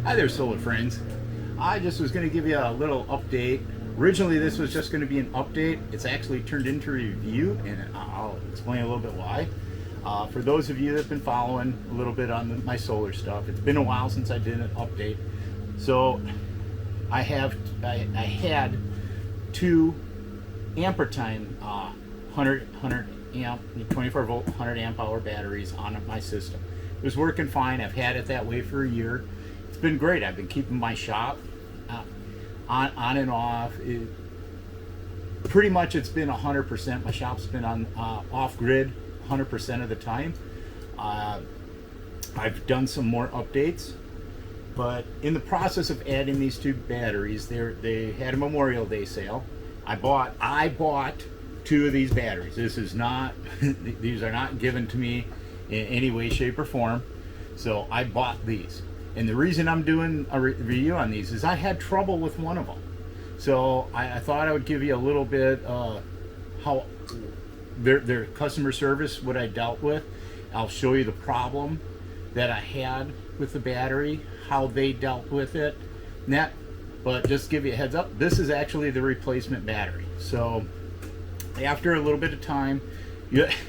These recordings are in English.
Hi there, solar friends. I just was going to give you a little update. Originally, this was just going to be an update. It's actually turned into a review, and I'll explain a little bit why. For those of you that have been following a little bit on my solar stuff, it's been a while since I did an update. So I had two Ampere Time 100 amp, 24 volt, 100 amp hour batteries on my system. It was working fine. I've had it that way for a year. It's been great. I've been keeping my shop on and off. Pretty much it's been 100%. My shop's been on off-grid 100% of the time. I've done some more updates, but in the process of adding these two batteries, they had a Memorial Day sale. I bought two of these batteries. This is not these are not given to me in any way, shape, or form. So I bought these. And the reason I'm doing a review on these is I had trouble with one of them. So I thought I would give you a little bit how their customer service, what I dealt with. I'll show you the problem that I had with the battery, how they dealt with it. But just to give you a heads up, this is actually the replacement battery. So after a little bit of time,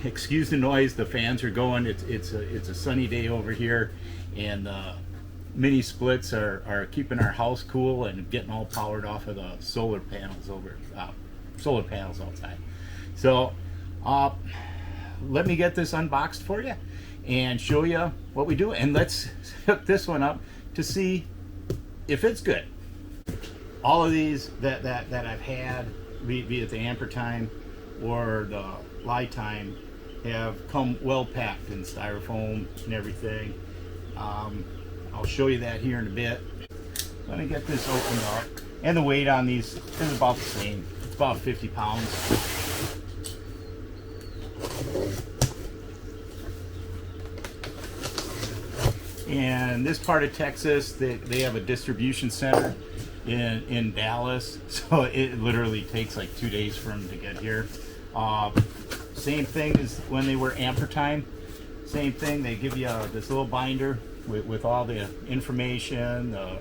excuse the noise, the fans are going. It's a sunny day over here, and mini splits are keeping our house cool and getting all powered off of the solar panels outside. So let me get this unboxed for you and show you what we do, and let's hook this one up to see if it's good. All of these that I've had, be it the Ampere Time or the Li Time, have come well packed in styrofoam and everything. I'll show you that here in a bit. Let me get this opened up. And the weight on these is about the same. It's about 50 pounds. And this part of Texas, they have a distribution center in Dallas. So it literally takes like 2 days for them to get here. Same thing as when they were Ampere Time. Same thing, they give you this little binder with all the information, the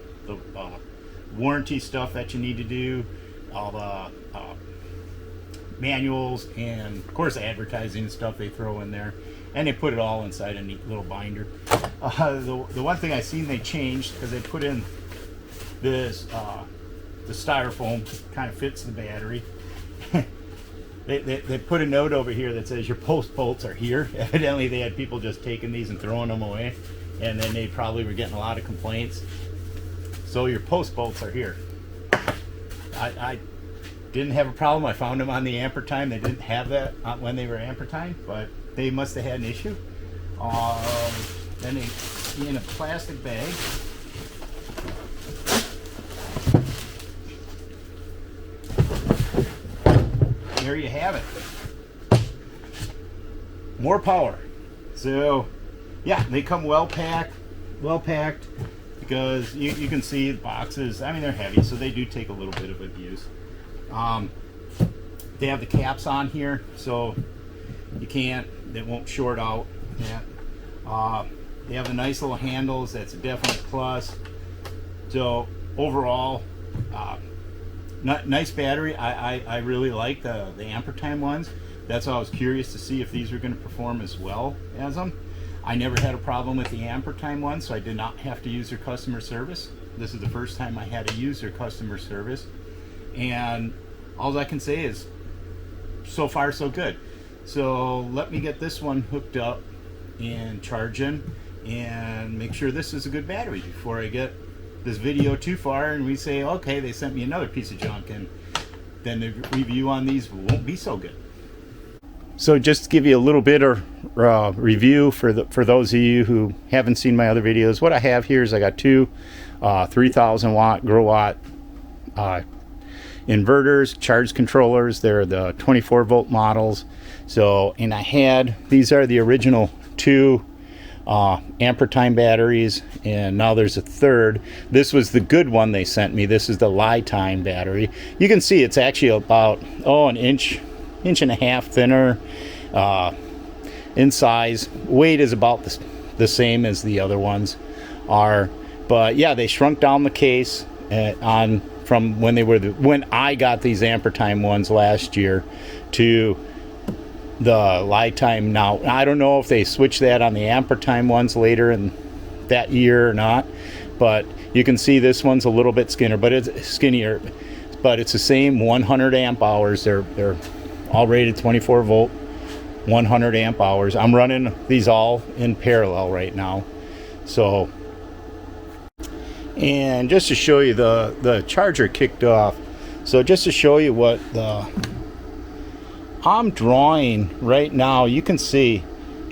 warranty stuff that you need to do, all the manuals, and of course advertising and stuff they throw in there, and they put it all inside a neat little binder. The one thing I seen they changed, because they put in this the styrofoam kind of fits the battery. They put a note over here that says your post bolts are here. Evidently they had people just taking these and throwing them away, and then they probably were getting a lot of complaints. So your post bolts are here. I didn't have a problem. I found them on the Ampere Time. They didn't have that when they were Ampere Time, but they must have had an issue. Then they in a plastic bag. There you have it. More power. So yeah, they come well packed because you can see the boxes. I mean, they're heavy, so they do take a little bit of abuse. They have the caps on here, so they won't short out. Yeah. They have the nice little handles. That's a definite plus. So overall, nice battery. I really like the Ampere Time ones. That's why I was curious to see if these were going to perform as well as them. I never had a problem with the Ampere Time ones, so I did not have to use their customer service. This is the first time I had to use their customer service, and all I can say is so far so good. So let me get this one hooked up and charging and make sure this is a good battery before I get this video too far and we say, okay, they sent me another piece of junk, and then the review on these won't be so good. So just to give you a little bit of review for those of you who haven't seen my other videos, what I have here is I got two 3,000 watt grow watt inverters, charge controllers. They're the 24 volt models. So, and these are the original two Ampere Time batteries, and now there's a third. This was the good one they sent me. This is the Li Time battery. You can see it's actually about an inch and a half thinner in size. Weight is about the same as the other ones are. But yeah, they shrunk down the case on from when they were when I got these Ampere Time ones last year to the Lifetime now. I don't know if they switched that on the Ampere Time ones later in that year or not, but you can see this one's a little bit skinnier, but it's the same 100 amp hours. They're all rated 24 volt, 100 amp hours. I'm running these all in parallel right now. So, and just to show you the charger kicked off. So just to show you what I'm drawing right now, you can see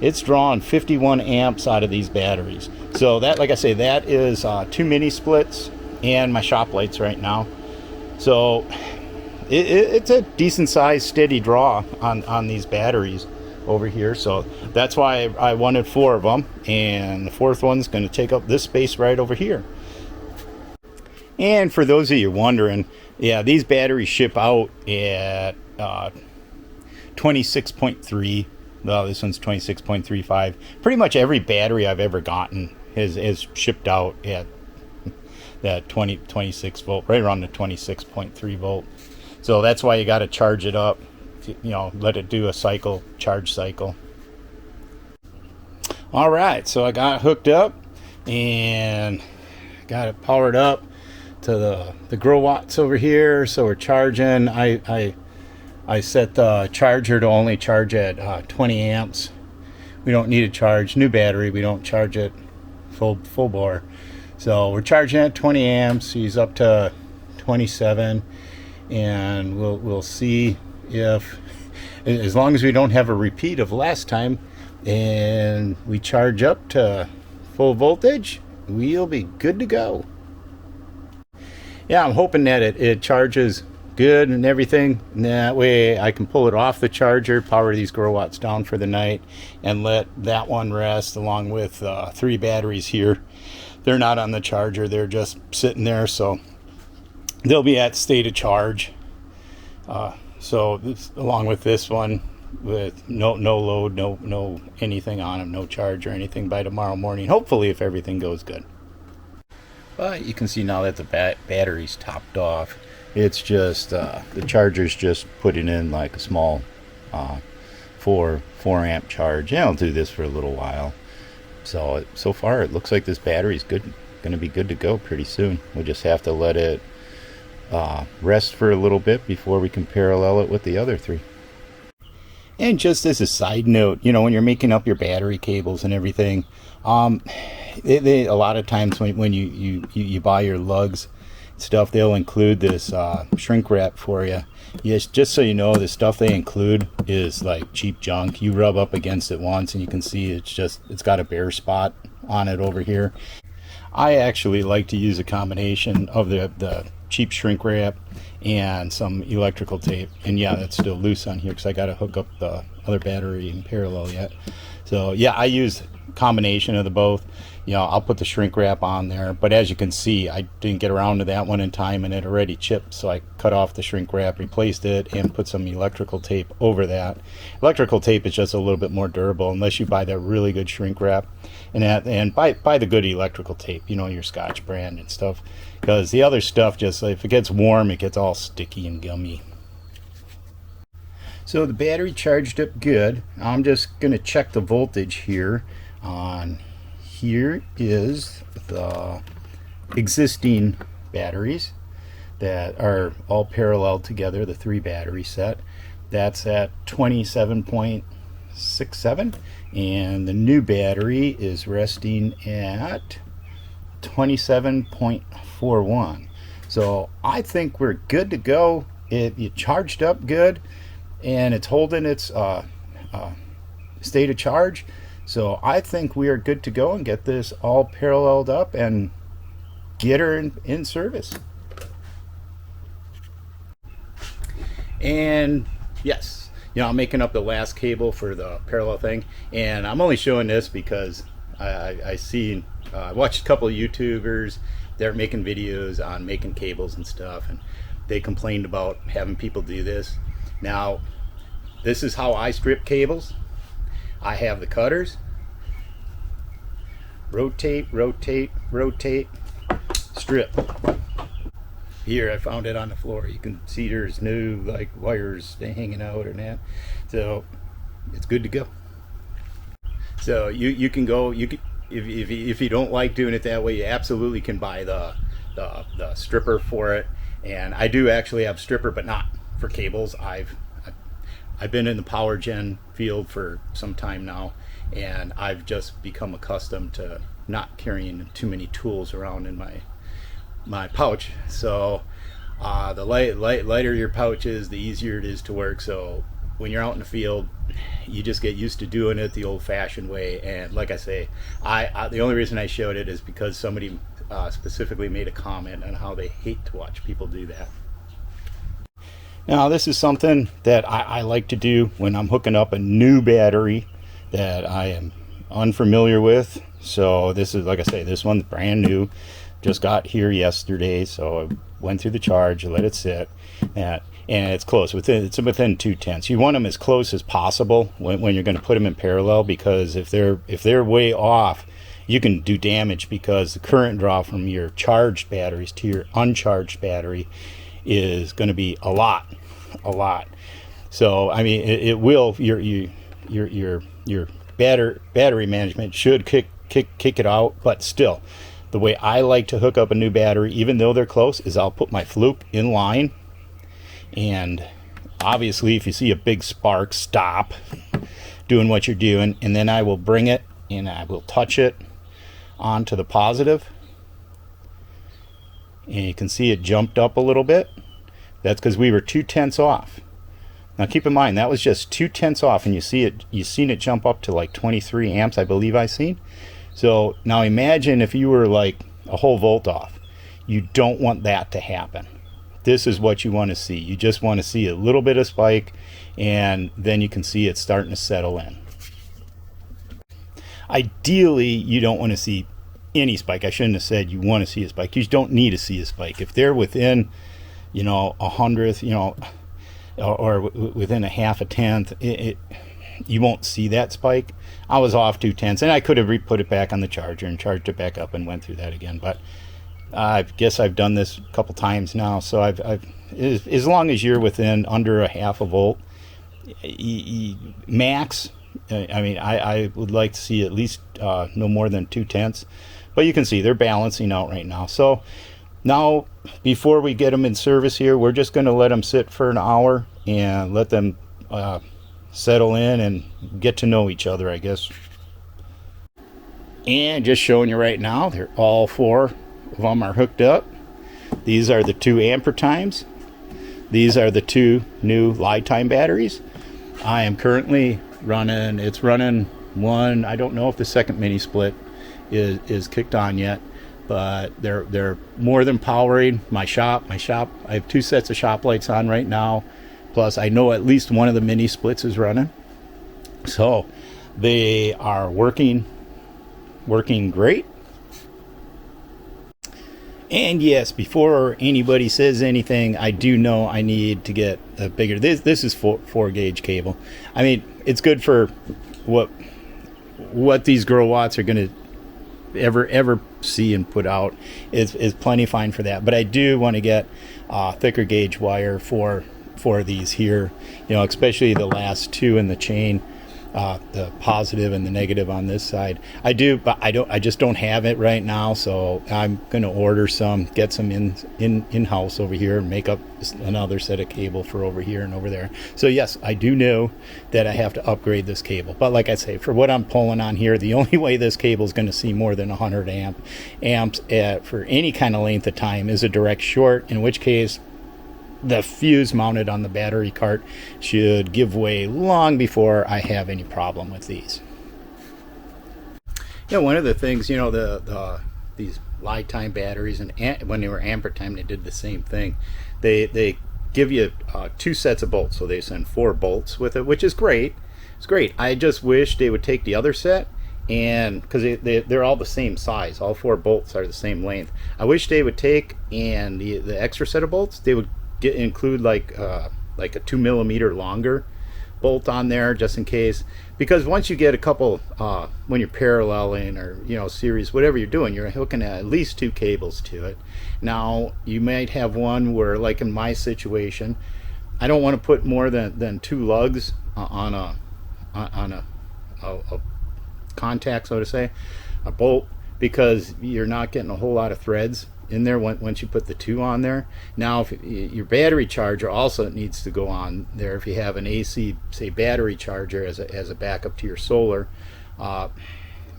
it's drawing 51 amps out of these batteries. So that, like I say, that is 2 mini splits and my shop lights right now. So it's a decent sized steady draw on these batteries over here. So that's why I wanted 4 of them, and the 4th one's going to take up this space right over here. And for those of you wondering, yeah, these batteries ship out at 26.3. Well, this one's 26.35. Pretty much every battery I've ever gotten is shipped out at that 26 volt, right around the 26.3 volt. So that's why you got to charge it up, you know, let it do a cycle, charge cycle. All right, so I got it hooked up and got it powered up to the grow watts over here. So we're charging. I set the charger to only charge at 20 amps. We don't need to charge new battery. We don't charge it full bore. So we're charging at 20 amps. He's up to 27, and we'll see if, as long as we don't have a repeat of last time, and we charge up to full voltage, we'll be good to go. Yeah, I'm hoping that it charges good and everything, and that way I can pull it off the charger, power these grow watts down for the night, and let that one rest along with 3 batteries here. They're not on the charger, they're just sitting there, so they'll be at state of charge. So this, along with this one, with no load, no anything on them, no charge or anything by tomorrow morning, hopefully, if everything goes good. But you can see now that the battery's topped off. It's just the charger's just putting in like a small 4 amp charge. Yeah, I'll do this for a little while. So far it looks like this battery's going to be good to go pretty soon. We'll just have to let it rest for a little bit before we can parallel it with the other 3. And just as a side note, you know, when you're making up your battery cables and everything, they a lot of times when you buy your lugs stuff, they'll include this shrink wrap for you. Yes, just so you know, the stuff they include is like cheap junk. You rub up against it once and you can see it's got a bare spot on it over here. I actually like to use a combination of the cheap shrink wrap and some electrical tape. And yeah, that's still loose on here because I got to hook up the other battery in parallel yet. So yeah, I use a combination of the both. You know, I'll put the shrink wrap on there, but as you can see, I didn't get around to that one in time and it already chipped, so I cut off the shrink wrap, replaced it, and put some electrical tape over that. Electrical tape is just a little bit more durable unless you buy that really good shrink wrap, and buy the good electrical tape, you know, your Scotch brand and stuff, because the other stuff, just if it gets warm, it gets all sticky and gummy. So the battery charged up good. I'm just going to check the voltage here on. Here is the existing batteries that are all paralleled together, the 3 battery set. That's at 27.67, and the new battery is resting at 27.41. So I think we're good to go. It charged up good, and it's holding its state of charge. So I think we are good to go and get this all paralleled up and get her in service. And yes, you know, I'm making up the last cable for the parallel thing, and I'm only showing this because I watched a couple of YouTubers. They're making videos on making cables and stuff, and they complained about having people do this. Now, this is how I strip cables. I have the cutters, rotate, rotate, rotate, strip. Here, I found it on the floor. You can see there's no like wires hanging out or that, so it's good to go. So you can go. You can, if you don't like doing it that way, you absolutely can buy the stripper for it. And I do actually have stripper, but not for cables. I've been in the power gen field for some time now, and I've just become accustomed to not carrying too many tools around in my pouch. So the lighter your pouch is, the easier it is to work. So when you're out in the field, you just get used to doing it the old-fashioned way. And like I say, I the only reason I showed it is because somebody specifically made a comment on how they hate to watch people do that. Now, this is something that I like to do when I'm hooking up a new battery that I am unfamiliar with. So this is, like I say, this one's brand new. Just got here yesterday, so I went through the charge, let it sit, and it's close. It's within 2/10. You want them as close as possible when you're going to put them in parallel, because if they're way off, you can do damage, because the current draw from your charged batteries to your uncharged battery is going to be a lot. So I mean, it will, your battery management should kick it out. But still, the way I like to hook up a new battery, even though they're close, is I'll put my fluke in line, and obviously if you see a big spark, stop doing what you're doing, and then I will bring it and I will touch it onto the positive, and you can see it jumped up a little bit. That's because we were 2/10 off. Now keep in mind, that was just 2/10 off, and you've seen it jump up to like 23 amps, I believe I seen. So now imagine if you were like a whole volt off. You don't want that to happen. This is what you want to see. You just want to see a little bit of spike, and then you can see it starting to settle in. Ideally, you don't want to see any spike. I shouldn't have said you want to see a spike. You don't need to see a spike. If they're within, a hundredth, or within a half a tenth, you won't see that spike. I was off 2/10, and I could have put it back on the charger and charged it back up and went through that again. But I guess I've done this a couple times now, so I've as long as you're within under a half a volt max. I mean, I would like to see at least no more than 2/10. But you can see they're balancing out right now. So now, before we get them in service here, we're just going to let them sit for an hour and let them settle in and get to know each other, I guess. And just showing you right now, they're all 4 of them are hooked up. These are the 2 Ampere Times. These are the 2 new Lifetime batteries. I am currently running, it's running one, I don't know if the second mini split is kicked on yet, but they're more than powering my shop. I have 2 sets of shop lights on right now, plus I know at least one of the mini splits is running. So they are working great. And yes, before anybody says anything, I do know I need to get a bigger, this is 4 gauge cable. I mean, it's good for what these grow watts are going to ever see and put out is plenty fine for that. But I do want to get thicker gauge wire for these here, especially the last 2 in the chain, the positive and the negative on this side. I do, but I just don't have it right now, so I'm going to order some, get some in-house over here, and make up another set of cable for over here and over there. So yes, I do know that I have to upgrade this cable, but like I say, for what I'm pulling on here, the only way this cable is going to see more than 100 amps for any kind of length of time is a direct short, in which case the fuse mounted on the battery cart should give way long before I have any problem with these. One of the things, these Lifetime batteries, and when they were Ampere Time, they did the same thing. They give you 2 sets of bolts, so they send 4 bolts with it, which is great. It's great. I just wish they would take the other set, and because they're all the same size, all 4 bolts are the same length. I wish they would take, and the extra set of bolts, they would include like a 2 millimeter longer bolt on there just in case, because once you get a couple, when you're paralleling or series, whatever you're doing, you're hooking at least 2 cables to it. Now you might have one where, like in my situation, I don't want to put more than 2 lugs on a contact, so to say, a bolt, because you're not getting a whole lot of threads in there once you put the 2 on there. Now, if your battery charger also needs to go on there, if you have an AC, say, battery charger as a backup to your solar,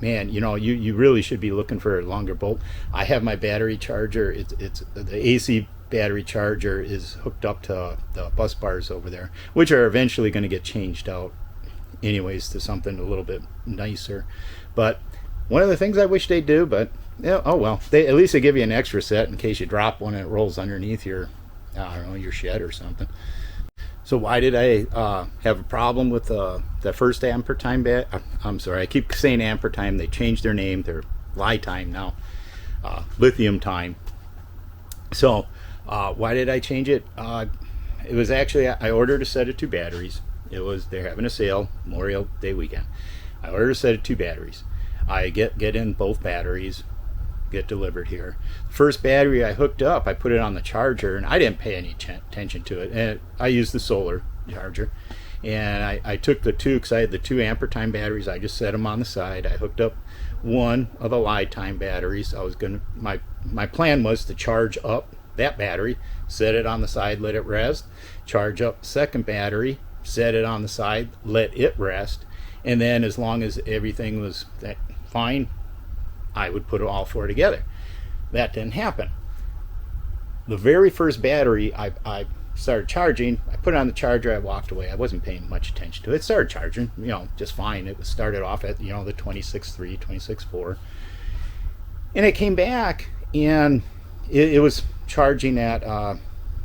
man, you really should be looking for a longer bolt. I have my battery charger. It's the AC battery charger is hooked up to the bus bars over there, which are eventually going to get changed out anyways to something a little bit nicer. But one of the things I wish they'd do, but oh well, at least they give you an extra set in case you drop one and it rolls underneath your, I don't know, your shed or something. So why did I have a problem with the first Ampere Time I'm sorry, I keep saying Ampere Time. They changed their name. They're Li-Time now, Lithium Time. So why did I change it? It was actually, I ordered a set of 2 batteries. They're having a sale Memorial Day weekend. I ordered a set of 2 batteries. I get in both batteries, get delivered here. First battery I hooked up, I put it on the charger, and I didn't pay any attention to it. And I used the solar charger, and I took the 2, because I had the 2 Ampere Time batteries. I just set them on the side. I hooked up one of the Li-Time batteries. My plan was to charge up that battery, set it on the side, let it rest, charge up the second battery, set it on the side, let it rest, and then as long as everything was fine, I would put all 4 together. That didn't happen. The very first battery I started charging, I put it on the charger, I walked away. I wasn't paying much attention to it. It started charging, just fine. It was started off at, the 26.3, 26.4. And it came back, and it was charging at,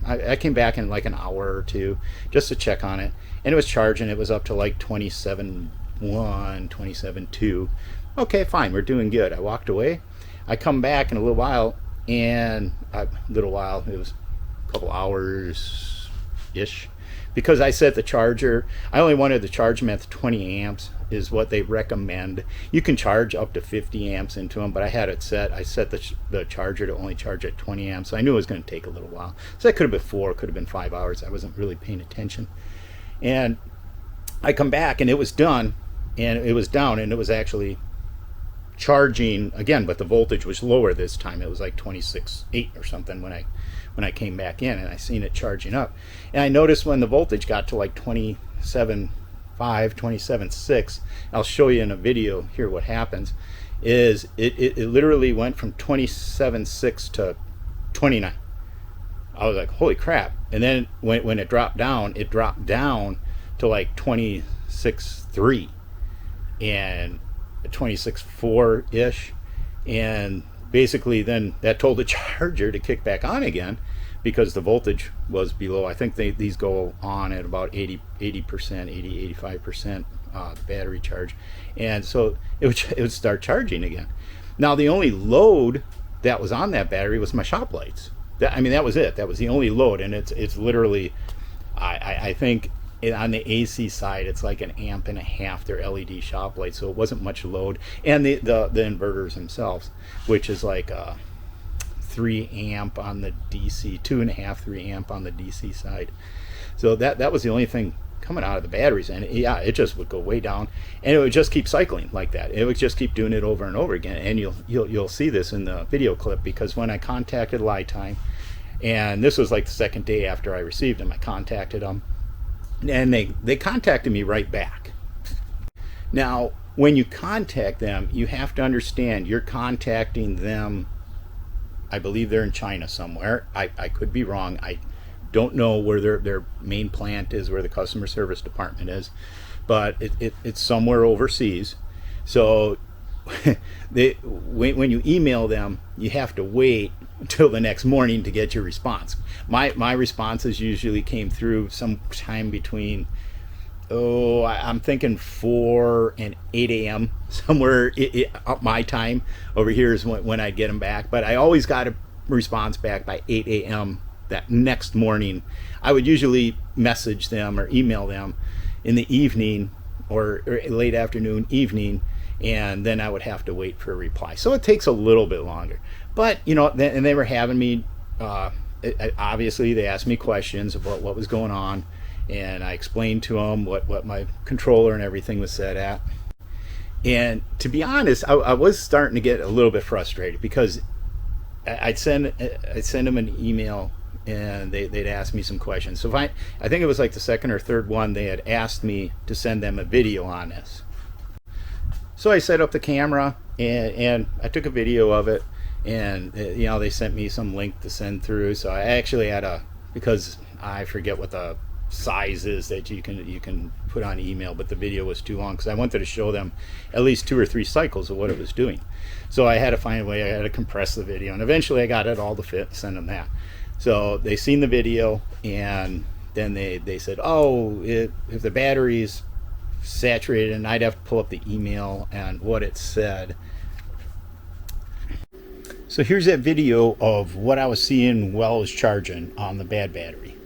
I came back in like an hour or 2 just to check on it, and it was charging. It was up to like 27.1, 27.2. Okay, fine, we're doing good. I walked away. I come back in a little while, and it was a couple hours ish, because I set the charger. I only wanted to charge them at 20 amps is what they recommend. You can charge up to 50 amps into them, but I had it set. I set the charger to only charge at 20 amps. So I knew it was going to take a little while. So that could have been 4, could have been 5 hours. I wasn't really paying attention. And I come back, and it was done, and it was down, and it was actually charging again, but the voltage was lower this time. It was like 26.8 or something when I came back in, and I seen it charging up. And I noticed when the voltage got to like 27.5, 27.6, I'll show you in a video here what happens, is it literally went from 27.6 to 29. I was like, holy crap. And then when it dropped down to like 26.3 and 26.4 ish, and basically then that told the charger to kick back on again, because the voltage was below. I think these go on at about 80%, 85% battery charge, and so it would start charging again. Now the only load that was on that battery was my shop lights. That was it. That was the only load, and it's literally, I think on the AC side it's like 1.5 amps. They're LED shop lights, so it wasn't much load. And the inverters themselves, which is like 3 amp on the DC, 2.5, 3 amp on the DC side. So that was the only thing coming out of the batteries, and it just would go way down, and it would just keep cycling like that. It would just keep doing it over and over again. And you'll see this in the video clip, because when I contacted Li-Time, and this was like the second day after I received them, I contacted them, and they contacted me right back. Now, when you contact them, you have to understand you're contacting them. I believe they're in China somewhere. I could be wrong. I don't know where their main plant is, where the customer service department is, but it's somewhere overseas. So when you email them, you have to wait until the next morning to get your response. My responses usually came through sometime between, I'm thinking 4 and 8 a.m. somewhere up my time. Over here is when I get them back, but I always got a response back by 8 a.m. that next morning. I would usually message them or email them in the evening or late afternoon, evening, and then I would have to wait for a reply. So it takes a little bit longer. But, and they were having me, obviously they asked me questions about what was going on, and I explained to them what my controller and everything was set at. And to be honest, I was starting to get a little bit frustrated because I'd send them an email and they'd ask me some questions. So I think it was like the second or third one, they had asked me to send them a video on this. So I set up the camera and I took a video of it, and they sent me some link to send through. So I actually had because I forget what the size is that you can put on email, but the video was too long because I wanted to show them at least 2 or 3 cycles of what it was doing. So I had to find a way, I had to compress the video, and eventually I got it all to fit and send them that. So they seen the video, and then they said, oh, if the battery's saturated, and I'd have to pull up the email and what it said. So here's that video of what I was seeing while I was charging on the bad battery.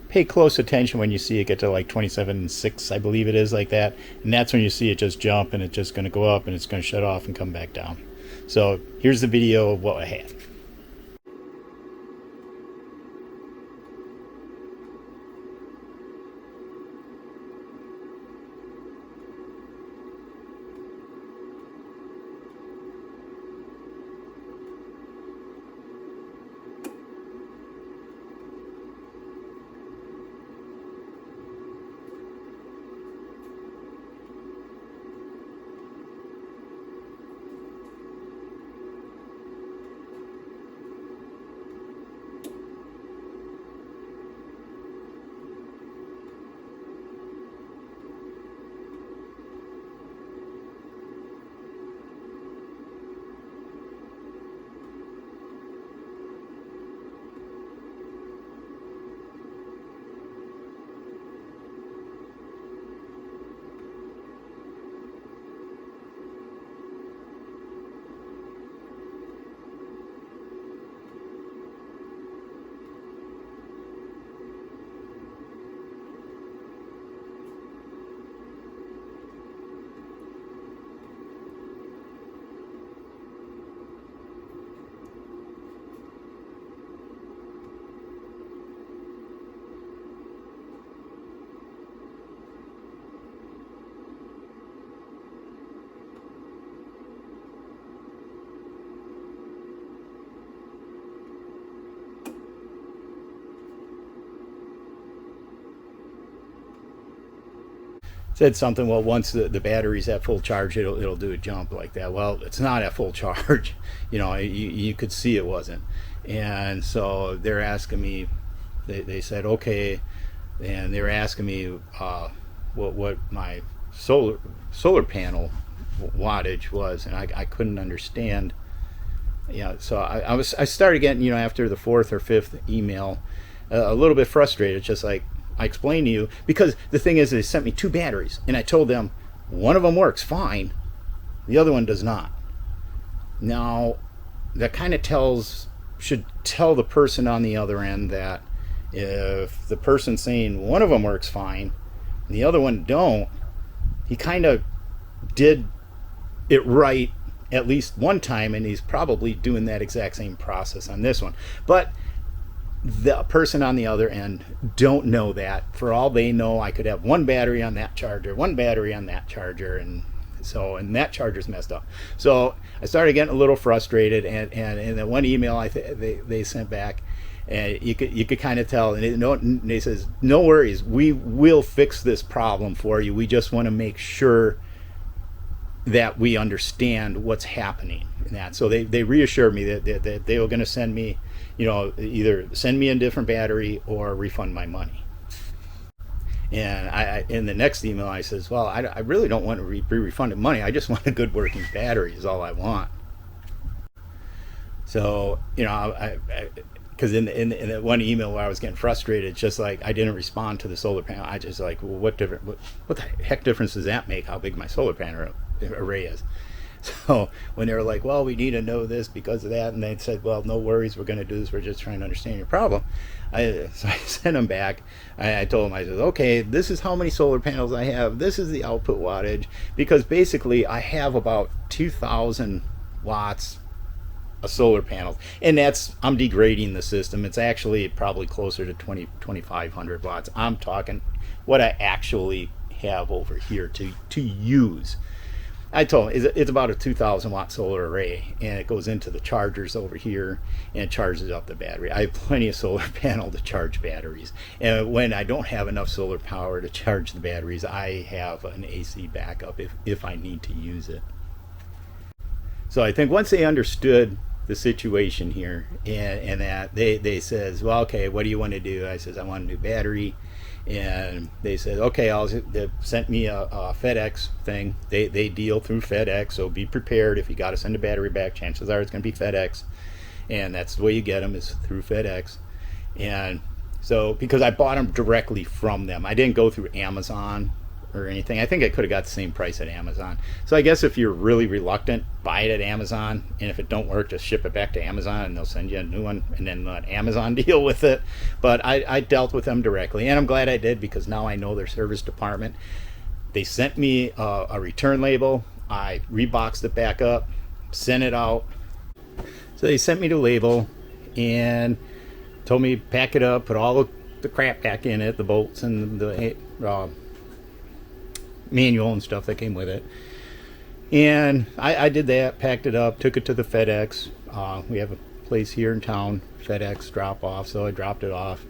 Pay close attention when you see it get to like 27.6, I believe it is, like that, and that's when you see it just jump, and it's just going to go up and it's going to shut off and come back down. So here's the video of what I had. Said something, well, once the battery's at full charge, it'll do a jump like that. Well, it's not at full charge. You could see it wasn't. And so they're asking me, they said okay, and they were asking me what my solar panel wattage was, and I couldn't understand. So I started getting, after the 4th or 5th email, a little bit frustrated, just like I explained to you, because the thing is, they sent me 2 batteries, and I told them one of them works fine, the other one does not. Now, that kind of should tell the person on the other end that if the person saying one of them works fine, and the other one don't, he kind of did it right at least one time, and he's probably doing that exact same process on this one. But the person on the other end don't know that. For all they know, I could have one battery on that charger, one battery on that charger, and that charger's messed up. So I started getting a little frustrated, and in the one email they sent back, and you could kind of tell, and they says, no worries, we will fix this problem for you. We just want to make sure that we understand what's happening in that. So they reassured me that they were going to send me, either send me a different battery or refund my money. And I in the next email I says, well, I really don't want to be refunded money. I just want a good working battery is all I want. So because in the one email where I was getting frustrated, it's just like I didn't respond to the solar panel. I just like, well, what the heck difference does that make? How big my solar panel array is? So when they were like, well, we need to know this because of that, and they said, well, no worries, we're going to do this, we're just trying to understand your problem. So I sent them back. I told them, I said, okay, this is how many solar panels I have, this is the output wattage, because basically I have about 2,000 watts of solar panels, and that's, I'm degrading the system. It's actually probably closer to 2,500 watts. I'm talking what I actually have over here to use. I told him it's about a 2,000 watt solar array, and it goes into the chargers over here and it charges up the battery. I have plenty of solar panel to charge batteries, and when I don't have enough solar power to charge the batteries, I have an AC backup if I need to use it. So I think once they understood the situation here, and that they says, well, okay, what do you want to do? I says, I want a new battery. And they said, okay, they sent me a FedEx thing. They deal through FedEx, so be prepared. If you got to send a battery back, chances are it's going to be FedEx, and that's the way you get them, is through FedEx. And so, because I bought them directly from them, I didn't go through Amazon or anything. I think I could have got the same price at Amazon. So I guess if you're really reluctant, buy it at Amazon, and if it don't work, just ship it back to Amazon and they'll send you a new one, and then let Amazon deal with it. But I dealt with them directly, and I'm glad I did, because now I know their service department. They sent me a return label. I reboxed it back up, sent it out. So they sent me the label and told me pack it up, put all the crap back in it, the bolts and the manual and stuff that came with it. And I did that, packed it up, took it to the FedEx. We have a place here in town, FedEx drop off, so I dropped it off.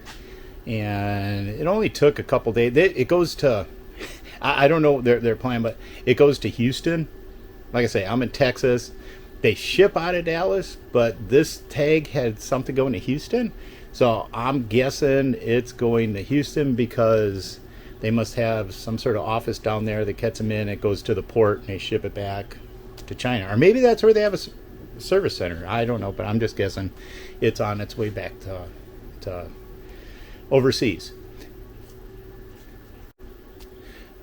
And it only took a couple days. It goes to, I don't know their plan, but it goes to Houston. Like I say, I'm in Texas. They ship out of Dallas, but this tag had something going to Houston. So I'm guessing it's going to Houston because they must have some sort of office down there that gets them in. It goes to the port and they ship it back to China. Or maybe that's where they have a service center. I don't know, but I'm just guessing it's on its way back to overseas.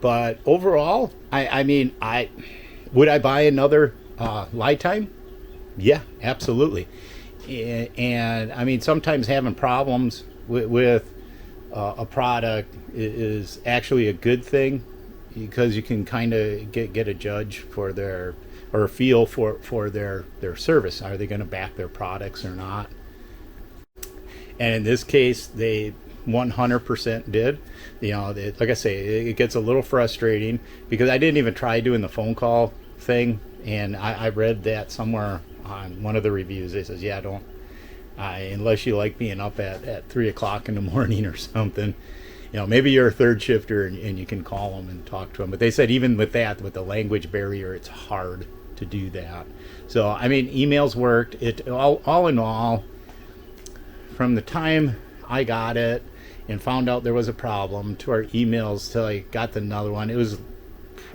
But overall, I mean, would I buy another Lifetime? Yeah, absolutely. And I mean, sometimes having problems with a product is actually a good thing, because you can kind of get a judge for their, or a feel for their service. Are they going to back their products or not? And in this case, they 100% did. You know, like I say, it gets a little frustrating because I didn't even try doing the phone call thing, and I read that somewhere on one of the reviews. They says, yeah, don't, unless you like being up at 3 o'clock in the morning or something. You know, maybe you're a third shifter and you can call them and talk to them. But they said even with that, with the language barrier, it's hard to do that. So, I mean, emails worked. It all in all, from the time I got it and found out there was a problem to our emails till I got another one, it was,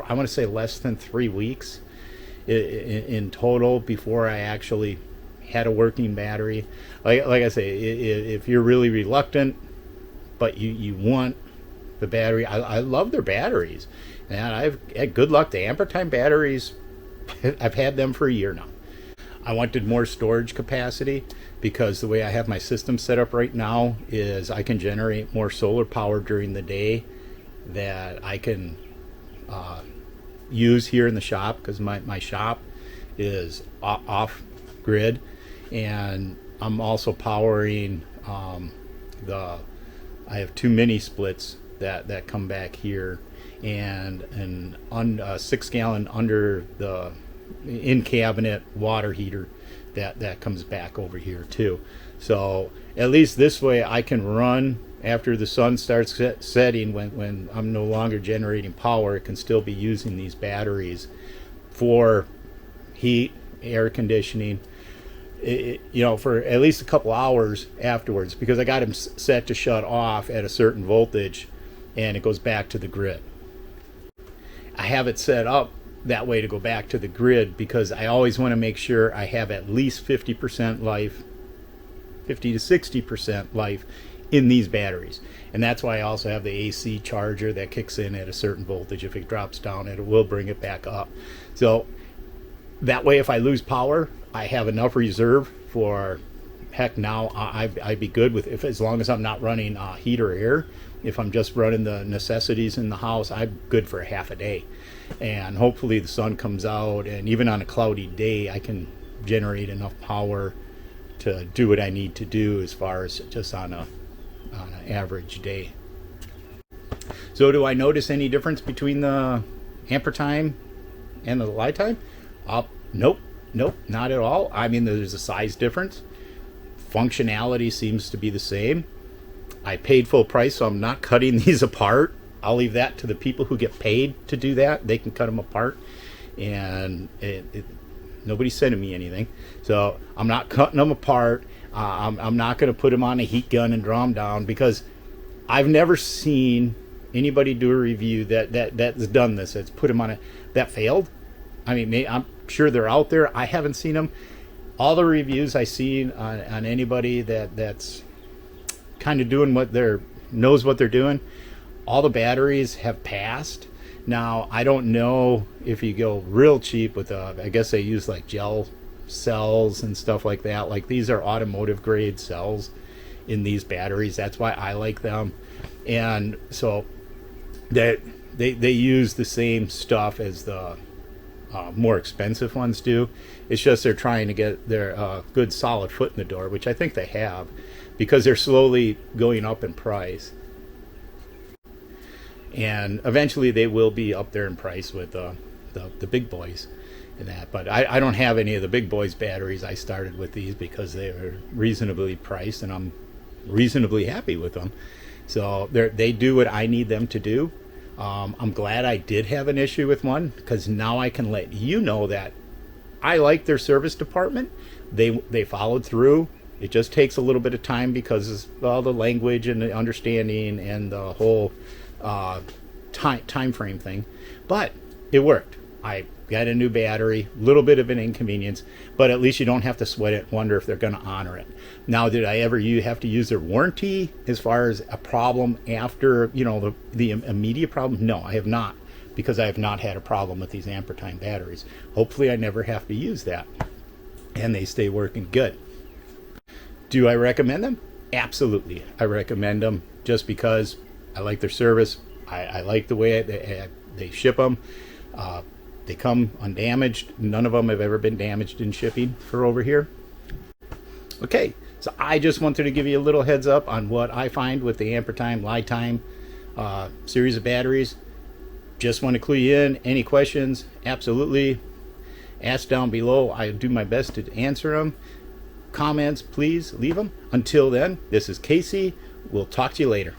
I want to say, less than 3 weeks in total before I actually had a working battery. Like I say, if you're really reluctant, but you want the battery, I love their batteries, and I've had good luck. The Ampere Time batteries, I've had them for a year now. I wanted more storage capacity because the way I have my system set up right now is I can generate more solar power during the day that I can use here in the shop, because my shop is off grid, and I'm also powering I have 2 mini splits that come back here, and a 6-gallon under the in cabinet water heater that comes back over here too. So at least this way I can run after the sun starts setting, when I'm no longer generating power. It can still be using these batteries for heat, air conditioning, you know, for at least a couple hours afterwards, because I got them set to shut off at a certain voltage and it goes back to the grid. I have it set up that way to go back to the grid because I always want to make sure I have at least 50% life, 50 to 60% life in these batteries. And that's why I also have the AC charger that kicks in at a certain voltage. If it drops down, it will bring it back up. So That way, if I lose power, I have enough reserve for, heck, now I'd be good with, if as long as I'm not running heat or air. If I'm just running the necessities in the house, I'm good for half a day. And hopefully the sun comes out, and even on a cloudy day, I can generate enough power to do what I need to do as far as just on an average day. So do I notice any difference between the Ampere Time and the Light Time? Nope, not at all. I mean, there's a size difference. Functionality seems to be the same. I paid full price, so I'm not cutting these apart. I'll leave that to the people who get paid to do that. They can cut them apart, and nobody's sending me anything, so I'm not cutting them apart. I'm not going to put them on a heat gun and draw them down, because I've never seen anybody do a review that's done this. That's put them on that failed. I mean, I'm sure they're out there. I haven't seen them. All the reviews I see on anybody that's kind of doing knows what they're doing, all the batteries have passed. Now, I don't know if you go real cheap with I guess they use like gel cells and stuff like that. Like, these are automotive grade cells in these batteries. That's why I like them. And so that they use the same stuff as the more expensive ones do. It's just they're trying to get their good solid foot in the door, which I think they have, because they're slowly going up in price, and eventually they will be up there in price with the big boys and that. But I don't have any of the big boys batteries. I started with these because they were reasonably priced, and I'm reasonably happy with them. So they do what I need them to do. I'm glad I did have an issue with one, because now I can let you know that I like their service department. They followed through. It just takes a little bit of time because of all the language and the understanding and the whole time frame thing. But it worked. I got a new battery, a little bit of an inconvenience, but at least you don't have to sweat it, wonder if they're going to honor it. Now, did I ever have to use their warranty as far as a problem after, the immediate problem? No, I have not, because I have not had a problem with these Ampere Time batteries. Hopefully I never have to use that, and they stay working good. Do I recommend them? Absolutely. I recommend them just because I like their service. I like the way they ship them. They come undamaged. None of them have ever been damaged in shipping for over here. Okay, so I just wanted to give you a little heads up on what I find with the Ampere Time, Light Time series of batteries. Just want to clue you in. Any questions? Absolutely. Ask down below. I do my best to answer them. Comments, please leave them. Until then, this is Casey. We'll talk to you later.